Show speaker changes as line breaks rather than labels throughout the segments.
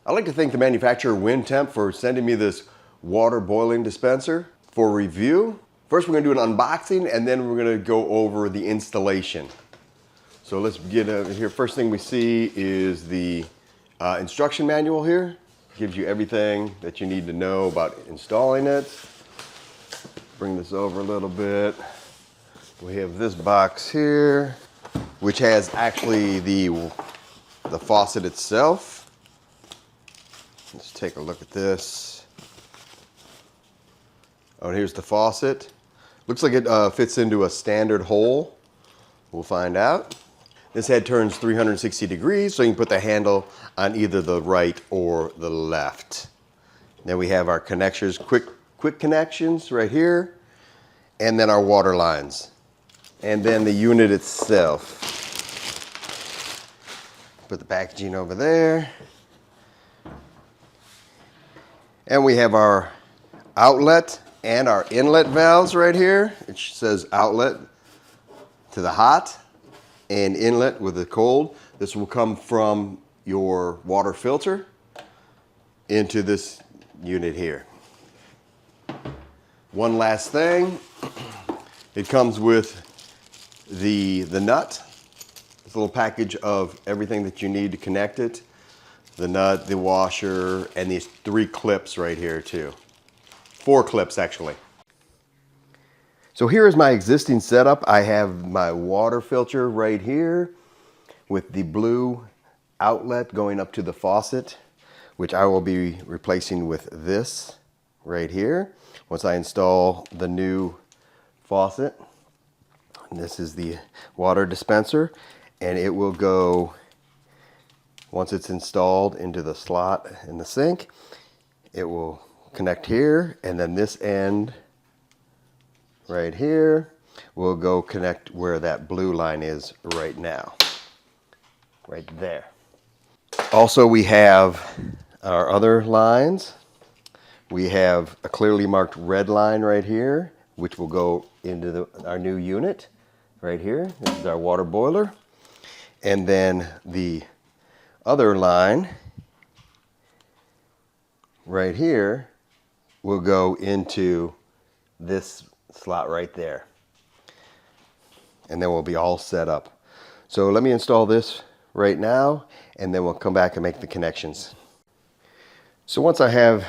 I'd like to thank the manufacturer WinTemp for sending me this water boiling dispenser for review. First we're going to do an unboxing and then we're going to go over the installation. So let's get here. First thing we see is the instruction manual here. Gives you everything that you need to know about installing it. Bring this over a little bit. We have this box here, which has actually the faucet itself. Let's take a look at this. Oh, and here's the faucet. Looks like it fits into a standard hole. We'll find out. This head turns 360 degrees, so you can put the handle on either the right or the left. Then we have our connectors, quick connections right here, and then our water lines. And then the unit itself. Put the packaging over there. And we have our outlet and our inlet valves right here. It says outlet to the hot and inlet with the cold. This will come from your water filter into this unit here. One last thing, it comes with the nut. This little package of everything that you need to connect it. The nut, the washer, and these 3 clips right here too. 4 clips actually. So here is my existing setup. I have my water filter right here with the blue outlet going up to the faucet, which I will be replacing with this right here once I install the new faucet. And this is the water dispenser, and it will go, once it's installed into the slot in the sink, it will connect here, and then this end right here will go connect where that blue line is right now. Right there. Also, we have our other lines. We have a clearly marked red line right here, which will go into our new unit right here. This is our water boiler. And then the other line right here will go into this slot right there. And then we'll be all set up. So let me install this right now, and then we'll come back and make the connections. So once I have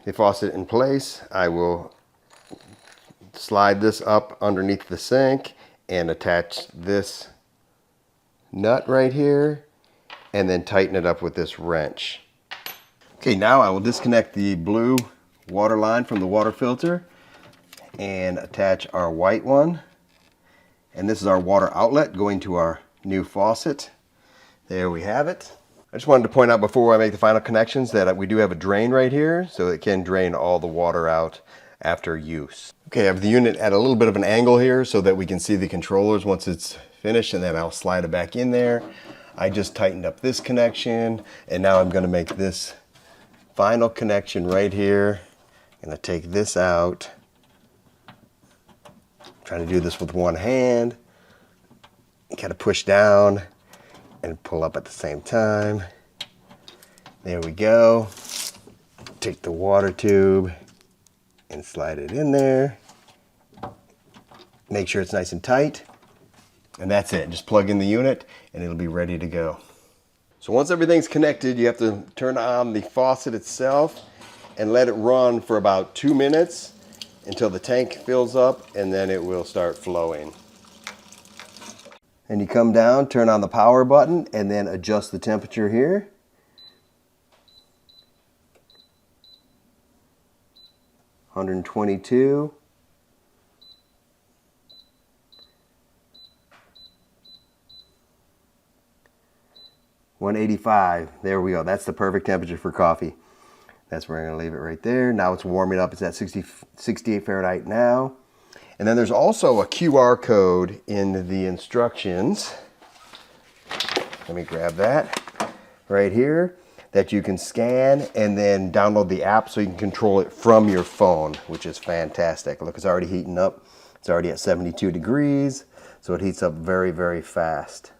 the faucet in place, I will slide this up underneath the sink and attach this nut right here, and then tighten it up with this wrench. Okay, now I will disconnect the blue water line from the water filter and attach our white one. And this is our water outlet going to our new faucet. There we have it. I just wanted to point out before I make the final connections that we do have a drain right here, so it can drain all the water out after use. Okay, I have the unit at a little bit of an angle here so that we can see the controllers once it's finished, and then I'll slide it back in there. I just tightened up this connection, and now I'm going to make this final connection right here. I'm going to take this out. I'm trying to do this with one hand. Kind of push down and pull up at the same time. There we go. Take the water tube and slide it in there. Make sure it's nice and tight. And that's it. Just plug in the unit and it'll be ready to go. So once everything's connected, you have to turn on the faucet itself and let it run for about 2 minutes until the tank fills up, and then it will start flowing. And you come down, turn on the power button, and then adjust the temperature here. (122). 185. There we go. That's the perfect temperature for coffee. That's where I'm going to leave it right there. Now it's warming up. It's at 68 Fahrenheit now. And then there's also a QR code in the instructions. Let me grab that right here that you can scan and then download the app so you can control it from your phone, which is fantastic. Look, it's already heating up. It's already at 72 degrees, so it heats up very, very fast.